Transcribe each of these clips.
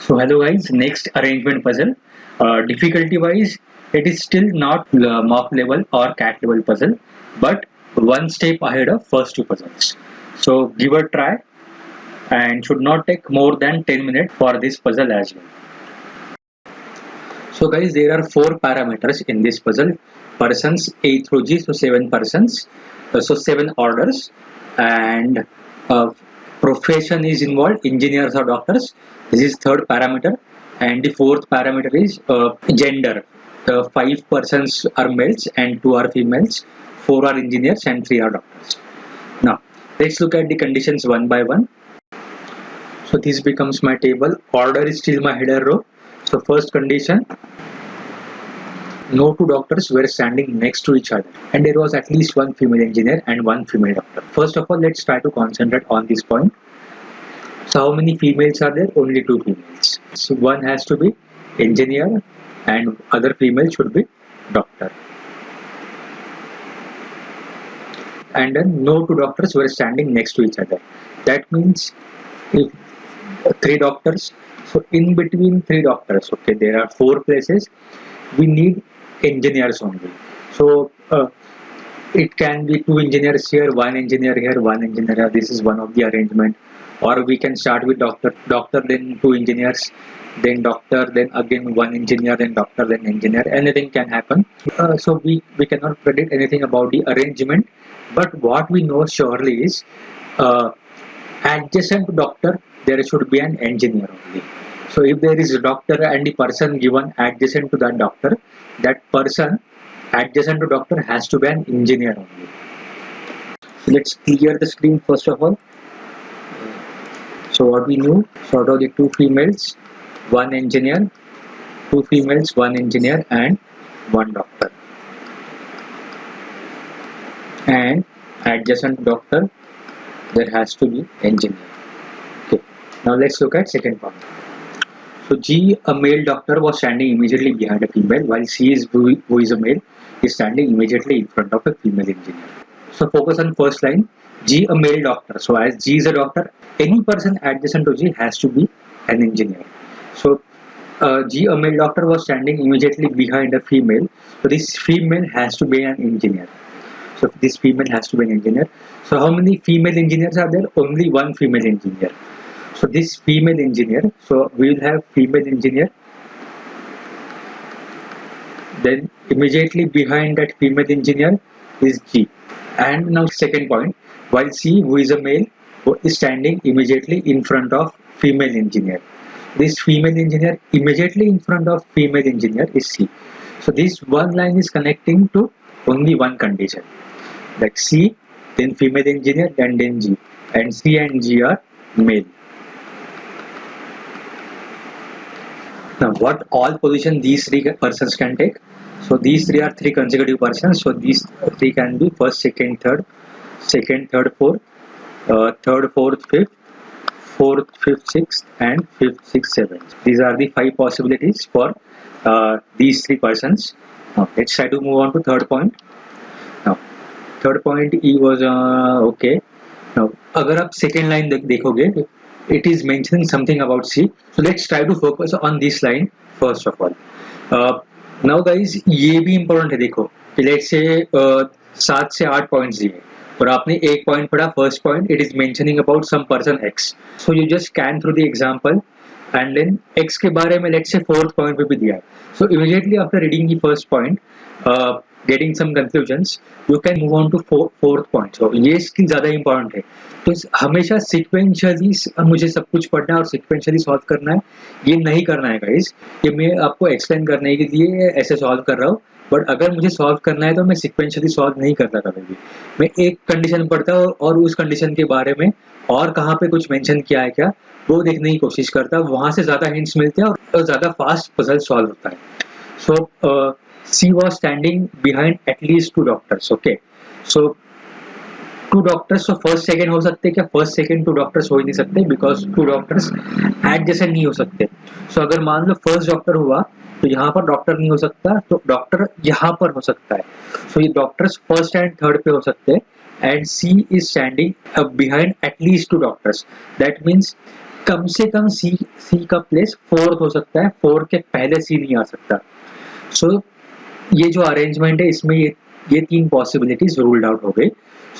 So hello guys, next arrangement puzzle. Difficulty wise, it is still not mock level or cat level puzzle, but one step ahead of first two puzzles. So give a try and should not take more than 10 minutes for this puzzle as well. So guys, there are four parameters in this puzzle. Persons A through G, so 7 persons, so 7 orders, and profession is involved, engineers or doctors. This is third parameter, and the fourth parameter is gender. 5 persons are males and 2 are females, 4 are engineers and 3 are doctors. Now let's look at the conditions one by one. So this becomes my table. Order is still my header row. So first condition, no two doctors were standing next to each other, and there was at least one female engineer and one female doctor. First of all, let's try to concentrate on this point. So how many females are there? Only 2 females. So one has to be engineer and other female should be doctor. And then no two doctors were standing next to each other. That means if 3 doctors, so in between 3 doctors, okay, there are 4 places, we need engineers only. So it can be 2 engineers here, 1 engineer here, 1 engineer here. This is one of the arrangement. Or we can start with doctor, then 2 engineers, then doctor, then again 1 engineer, then doctor, then engineer. Anything can happen. So we cannot predict anything about the arrangement. But what we know surely is adjacent to doctor, there should be an engineer only. So if there is a doctor and the person given adjacent to that doctor, that person adjacent to doctor has to be an engineer only. So let's clear the screen first of all. So what we knew, sort of the 2 females, 1 engineer, 2 females, 1 engineer and 1 doctor. And adjacent doctor, there has to be engineer. Okay. Now let's look at second part. So G, a male doctor, was standing immediately behind a female, while C is who is a male, is standing immediately in front of a female engineer. So focus on first line. G, a male doctor. So as G is a doctor, any person adjacent to G has to be an engineer. So G, a male doctor, was standing immediately behind a female. So this female has to be an engineer. So this female has to be an engineer. So how many female engineers are there? Only 1 female engineer. So this female engineer, so we will have female engineer, then immediately behind that female engineer is G. And now second point, while C, who is a male, is standing immediately in front of female engineer. This female engineer immediately in front of female engineer is C. So this one line is connecting to only one condition, like C, then female engineer, and then G, and C and G are male. Now what all position these 3 persons can take? So these 3 are 3 consecutive persons. So these 3 can be first, second, third, fourth, third, fourth, fifth, fourth, fifth, sixth, and fifth, sixth, seventh. These are the 5 possibilities for these 3 persons. Now let's try to move on to third point. Now third point E was okay. Now अगर आप second line देखोगे, it is mentioning something about C. So let's try to focus on this line first of all. Now guys, ये भी important है. देखो कि let's say 7 से 8 points दिए और आपने एक point पढ़ा, first point, it is mentioning about some person X. So you just scan through the example and then X के बारे में let's say 4th point पे भी दिया है. So immediately after reading the first point, getting some conclusions, you can move on to fourth point. So ये skill ज़्यादा important है. तो हमेशा sequentially मुझे सब कुछ पढ़ना है और sequentially solve करना है. ये नहीं करना है guys. ये मैं आपको explain करने के लिए ऐसे solve कर रहा हूँ. बट अगर मुझे सॉल्व करना है तो मैं सिक्वेंशियली सॉल्व नहीं करता कभी भी. मैं एक कंडीशन पढ़ता हूँ और उस कंडीशन के बारे में और कहाँ पे कुछ मेंशन किया है क्या, वो देखने की कोशिश करता हूँ. वहां से ज्यादा हिंट्स मिलते हैं और ज्यादा फास्ट पजल सॉल्व होता है. So C was standing behind at least 2 doctors. Okay, so 2 doctors, तो फर्स्ट सेकेंड हो सकते हैं क्या? फर्स्ट सेकेंड 2 डॉक्टर्स हो ही नहीं सकते बिकॉज 2 डॉक्टर्स एडजेसेंट नहीं हो सकते. सो अगर मान लो फर्स्ट डॉक्टर हुआ तो यहाँ पर डॉक्टर नहीं हो सकता, तो डॉक्टर यहाँ पर हो सकता है. सो ये डॉक्टर्स फर्स्ट एंड थर्ड पे हो सकते हैं. And C is standing behind at least 2 doctors. That means कम से कम सी का प्लेस फोर्थ हो सकता है, 4 के पहले सी नहीं आ सकता। सो ये जो अरेंजमेंट है इसमें ये 3 पॉसिबिलिटीज रूल्ड आउट हो गई।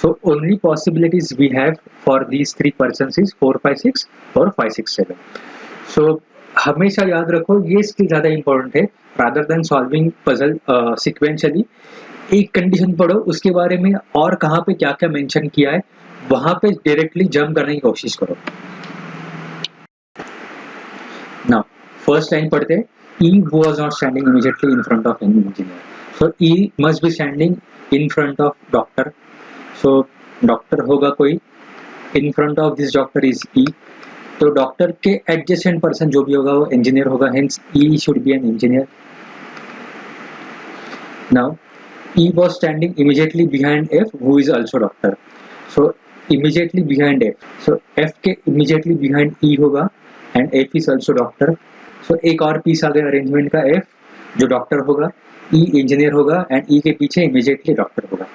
So only possibilities we have for these 3 persons is 4 5 6 और 5 6 7। सो हमेशा याद रखो ये स्किल ज्यादा इंपॉर्टेंट है rather than solving puzzle sequentially. एक कंडीशन पढ़ो उसके बारे में और कहाँ पे क्या क्या मेंशन किया है वहां पे डायरेक्टली जंप करने की कोशिश करो। नाउ फर्स्ट लाइन पढ़ते हैं, E was not standing immediately in front of any engineer. So E must be standing in front of doctor. So doctor होगा कोई, in front of this doctor is E. तो doctor के adjacent person जो भी होगा वो engineer होगा, hence E should be an engineer. Now E was standing immediately behind F who is also doctor. So immediately behind F. So F के immediately behind E होगा and F is also doctor. So एक और piece आ गया arrangement का, F जो doctor होगा, E engineer होगा and E के पीछे इमीडिएटली डॉक्टर होगा।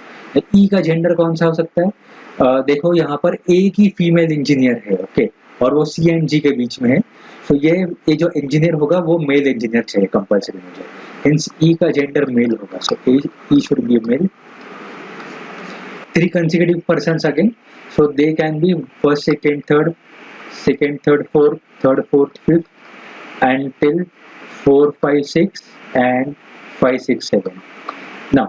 E का जेंडर कौन सा हो सकता है? देखो यहाँ पर एक ही फीमेल इंजीनियर है, ओके, और वो C एंड G के बीच में है। तो ये जो इंजीनियर होगा वो मेल इंजीनियर चाहिए कंपल्सरी मुझे, हेंस E का जेंडर मेल होगा। So E should be male. 3 consecutive persons again, so they can be first, second, third, fourth, fifth until 4 5 6 and 5 6 7। now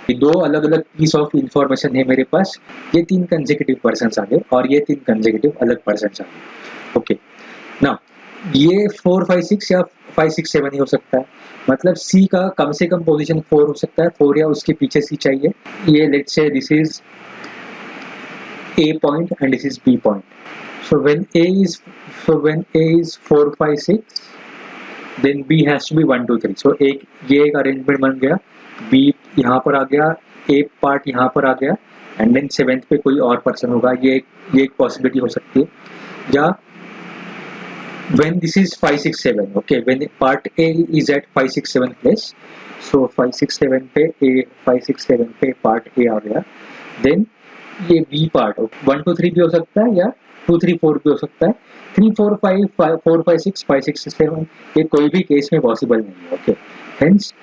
ये 2 अलग अलग पीस ऑफ इंफॉर्मेशन है मेरे पास। ये 3 कंसेक्यूटिव पर्सन्स आ गए और ये 3 कंसेक्यूटिव अलग पर्सन्स आ गए, ओके। नाउ ये 4 5 6 या 5 6 7 ही हो सकता है, मतलब C का कम से कम पोजीशन 4 हो सकता है, 4 या उसके पीछे C चाहिए। ये let's say this is A point and this is B point. So when A is 4 5 6, then B has to be 1 2 3. So ये एक अरेंजमेंट बन गया, B यहाँ पर आ गया, A पार्ट यहाँ पर आ गया एंड देन 7th पे कोई और पर्सन होगा। ये एक पॉसिबिलिटी हो सकती है। या when this is 5 6 7, okay, when part A is at 5 6 7 place, so 5 6 7 पे A 5 6 7 पे part A आ गया, then ये B पार्ट 1 2 3 भी हो सकता है या 2 3 4 भी हो सकता है, 3 4 5 4 5 6 5 6 7 ये कोई भी केस में पॉसिबल नहीं है, okay. Hence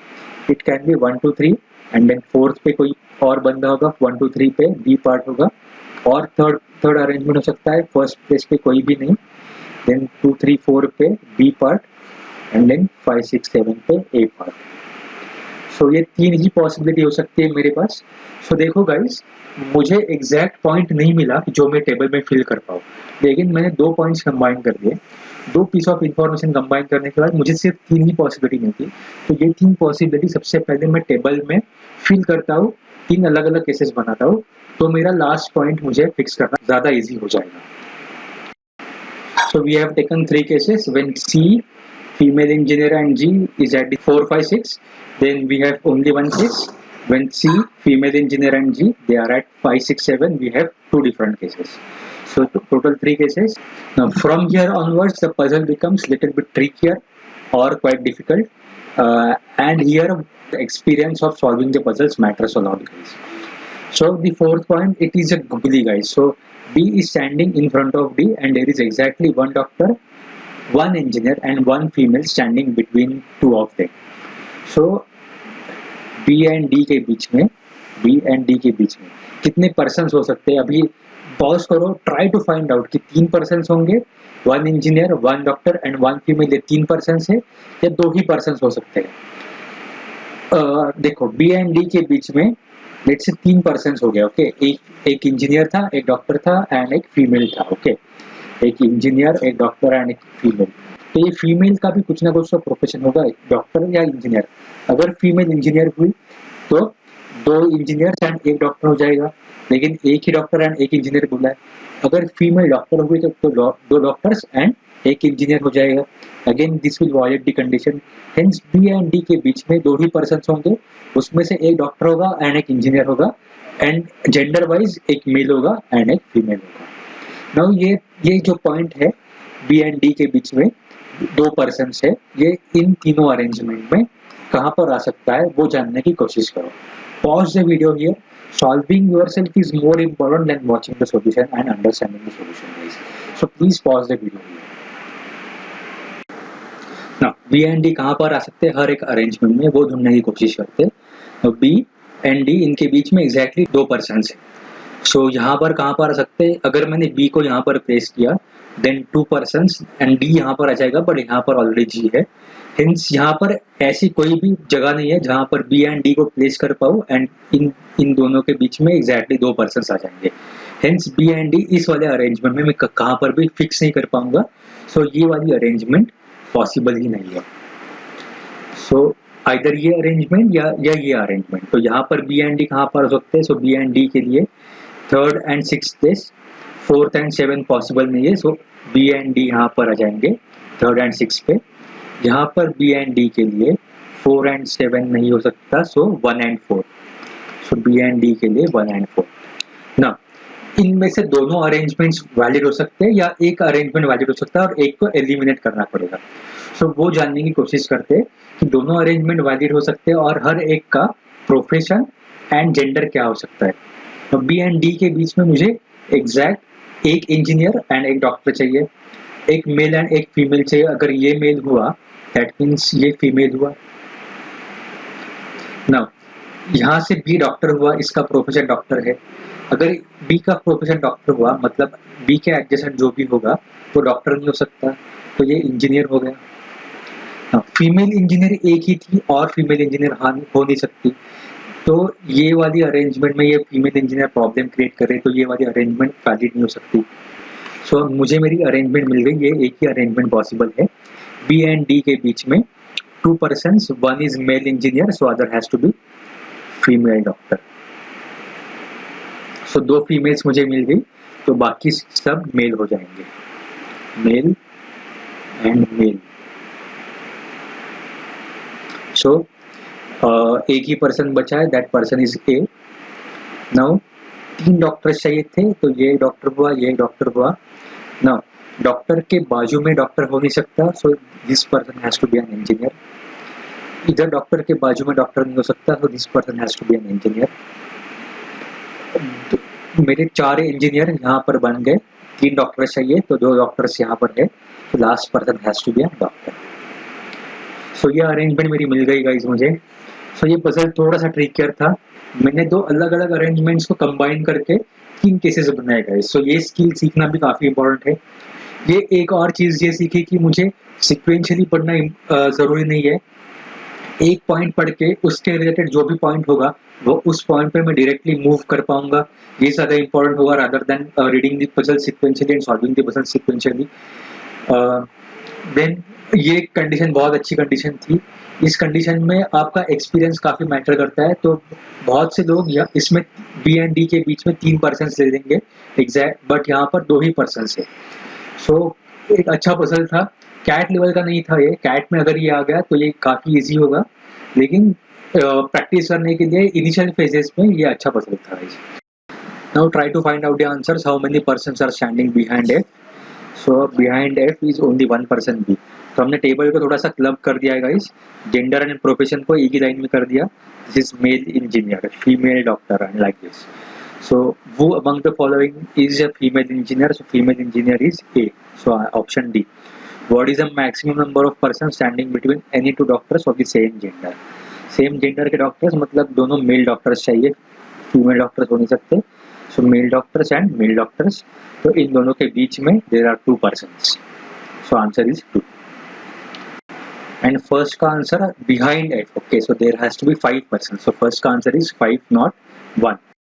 it can be 1 2 3 and then 4th पे कोई और बंदा होगा, 1 2 3 पे B पार्ट होगा, और थर्ड अरेंजमेंट हो सकता है फर्स्ट प्लेस पे कोई भी नहीं, then 2 3 4 पे B पार्ट एंड देन 5 6 7 पे A पार्ट। सो ये 3 ही पॉसिबिलिटी हो सकती है मेरे पास। सो देखो गाइस, मुझे एग्जैक्ट पॉइंट नहीं मिला जो मैं टेबल में फिल कर पाऊँ, लेकिन मैंने 2 पॉइंट्स कंबाइन कर दिए। 2 पीस ऑफ इंफॉर्मेशन कंबाइन करने के बाद मुझे सिर्फ 3 ही पॉसिबिलिटी मिलती। तो ये 3 पॉसिबिलिटी सबसे पहले मैं टेबल में फिल करता हूँ, 3 अलग अलग केसेस बनाता हूँ, तो मेरा लास्ट पॉइंट मुझे फिक्स करना ज़्यादा ईजी हो जाएगा। So we have taken 3 cases when C, female engineer and G is at the 4 5 6. Then we have only one case when C, female engineer and G they are at 5 6 7. We have 2 different cases. So total 3 cases. Now from here onwards the puzzle becomes little bit trickier or quite difficult. And here the experience of solving the puzzles matters a lot, guys. So the 4th point, it is a googly, guys. So B is standing in front of D and there is exactly one doctor, one engineer and one female standing between 2 of them. So B and D के बीच में कितने persons हो सकते हैं? अभी pause करो, try to find out कि 3 पर्सन्स होंगे, 1 इंजीनियर 1 डॉक्टर एंड 1 फीमेल, ये 3 पर्सन्स है या 2 ही पर्सन्स हो सकते हैं? देखो B एंड D के बीच में लेट्स से 3 पर्सन्स हो गया, ओके। एक इंजीनियर था, एक डॉक्टर था एंड एक फीमेल था, ओके। एक इंजीनियर, एक डॉक्टर एंड एक फीमेल। तो ये फीमेल का भी कुछ ना कुछ तो प्रोफेशन होगा, डॉक्टर या इंजीनियर। अगर फीमेल इंजीनियर हुई तो 2 इंजीनियर एंड 1 डॉक्टर हो जाएगा, लेकिन एक ही डॉक्टर एंड 1 इंजीनियर बोला है। अगर फीमेल डॉक्टर हुई तो 2 डॉक्टर्स एंड 1 इंजीनियर हो जाएगा। Again this will violate the condition, hence B and D के बीच में 2 ही पर्सन्स होंगे, उसमें से एक डॉक्टर होगा एंड एक इंजीनियर होगा एंड जेंडर वाइज एक मेल होगा एंड एक फीमेल होगा। नाउ ये जो पॉइंट है बी एंड डी के बीच में 2 पर्सन्स है, ये इन तीनों अरेंजमेंट में कहाँ पर आ सकता है वो जानने की कोशिश करो। Pause the video here, solving yourself is more important than watching the solution and understanding the solution, guys. So please pause the video. ना बी एंड डी कहाँ पर आ सकते हैं हर एक अरेंजमेंट में, वो ढूंढने की कोशिश करते हैं। तो बी एंड डी इनके बीच में एग्जैक्टली 2 पर्सन्स है। सो यहाँ पर कहाँ पर आ सकते हैं, अगर मैंने बी को यहाँ पर प्लेस किया देन 2 पर्सन्स एंड डी यहाँ पर आ जाएगा, बट यहाँ पर ऑलरेडी जी है। हिंस यहाँ पर ऐसी कोई भी जगह नहीं है जहाँ पर बी एंड डी को प्लेस कर पाऊँ एंड इन दोनों के बीच में एग्जैक्टली 2 पर्सन्स आ जाएंगे। हिंस बी एंड डी इस वाले अरेंजमेंट में मैं कहाँ पर भी फिक्स नहीं कर पाऊंगा। सो ये वाली अरेंजमेंट पॉसिबल ही नहीं है। सो आइदर ये अरेंजमेंट या ये अरेंजमेंट। तो यहाँ पर बी एंड डी कहाँ पर हो सकते हैं, सो बी एंड डी के लिए 3rd and 6th place, 4th and 7th possible नहीं है। सो बी एंड डी यहाँ पर आ जाएंगे 3rd and 6th पे। यहाँ पर बी एंड डी के लिए 4 and 7 नहीं हो सकता, so 1 and 4। So B and D के लिए 1 and 4 ना। इनमें से दोनों अरेंजमेंट्स वैलिड हो सकते हैं या एक अरेंजमेंट वैलिड हो सकता है और एक को एलिमिनेट करना पड़ेगा। सो वो जानने की कोशिश करते हैं कि दोनों अरेंजमेंट वैलिड हो सकते हैं और हर एक का प्रोफेशन एंड जेंडर क्या हो सकता है। तो बी एंड डी के बीच में मुझे एग्जैक्ट एक इंजीनियर एंड एक डॉक्टर चाहिए, एक मेल एंड एक फीमेल चाहिए। अगर ये मेल हुआ दैट मीन्स ये फीमेल हुआ ना। यहाँ से बी डॉक्टर हुआ, इसका प्रोफेशन डॉक्टर है। अगर बी का प्रोफेशन डॉक्टर हुआ मतलब बी के एडजेसेंट जो भी होगा वो डॉक्टर नहीं हो सकता, तो ये इंजीनियर हो गया। फीमेल इंजीनियर एक ही थी और फीमेल इंजीनियर हो नहीं सकती, तो ये वाली अरेंजमेंट में ये फीमेल इंजीनियर प्रॉब्लम क्रिएट करे, तो ये वाली अरेंजमेंट वैलिड नहीं हो सकती। सो मुझे मेरी अरेंजमेंट मिल गई, ये एक ही अरेंजमेंट पॉसिबल है। बी एंड डी के बीच में 2 persons, 1 is male engineer so other has to be female doctor. So 2 females मुझे मिल गई, तो बाकी सब मेल हो जाएंगे, मेल एंड मेल। सो एक ही पर्सन बचा है, that person is a. Now 3 doctors चाहिए थे, तो ये डॉक्टर हुआ, ये डॉक्टर हुआ। नाउ डॉक्टर के बाजू में डॉक्टर हो नहीं सकता, so this person has to be an engineer. इधर डॉक्टर के बाजू में डॉक्टर नहीं हो सकता, so this person has to be an engineer. मेरे 4 इंजीनियर यहाँ पर बन गए, 3 डॉक्टर्स चाहिए, तो 2 डॉक्टर्स यहाँ पर है, तो last person has to be an doctor. So ये अरेंजमेंट मेरी मिल गई गाइस मुझे। सो ये पजल थोड़ा सा ट्रिकियर था, मैंने 2 अलग अलग अरेंजमेंट्स को कंबाइन करके 3 केसेस बनाए गए। सो ये स्किल सीखना भी काफ़ी इंपॉर्टेंट है। ये एक और चीज़ ये सीखी कि मुझे सिक्वेंशियली पढ़ना ज़रूरी नहीं है। एक पॉइंट पढ़ के उसके रिलेटेड जो भी पॉइंट होगा वो उस पॉइंट पे मैं डायरेक्टली मूव कर पाऊंगा, ये ज़्यादा इंपॉर्टेंट होगा rather than reading the puzzle sequentially and solving the puzzle sequentially. Then ये कंडीशन बहुत अच्छी कंडीशन थी। इस कंडीशन में आपका एक्सपीरियंस काफ़ी मैटर करता है, तो बहुत से लोग इसमें बी एंड डी के बीच में 3 पर्सन्स ले लेंगे एग्जैक्ट, बट यहाँ पर 2 ही पर्सन्स है। सो एक अच्छा पजल था, कैट लेवल का नहीं था ये। कैट में अगर ये आ गया तो ये काफ़ी इजी होगा, लेकिन प्रैक्टिस करने के लिए इनिशियल फेजेस में ये अच्छा पजल था। Now try to find out the answers, how many persons are standing behind F. So behind F is only 1 person B. तो हमने टेबल को थोड़ा सा क्लब कर दिया है गाइस, जेंडर एंड प्रोफेशन को एक ही लाइन में कर दिया। This is male engineer, female doctor and like this. So who among the following is a female engineer? So female engineer is A. So option D. What is the maximum number of persons standing between any 2 doctors of the same gender? Same gender के doctors मतलब दोनों male doctors चाहिए, female doctors हो नहीं सकते। So male doctors and male doctors, तो इन दोनों के बीच में there are 2 persons. So answer is 2. And first का answer behind F. Okay, so there has to be 5 persons. So first का आंसर is 5 not 1.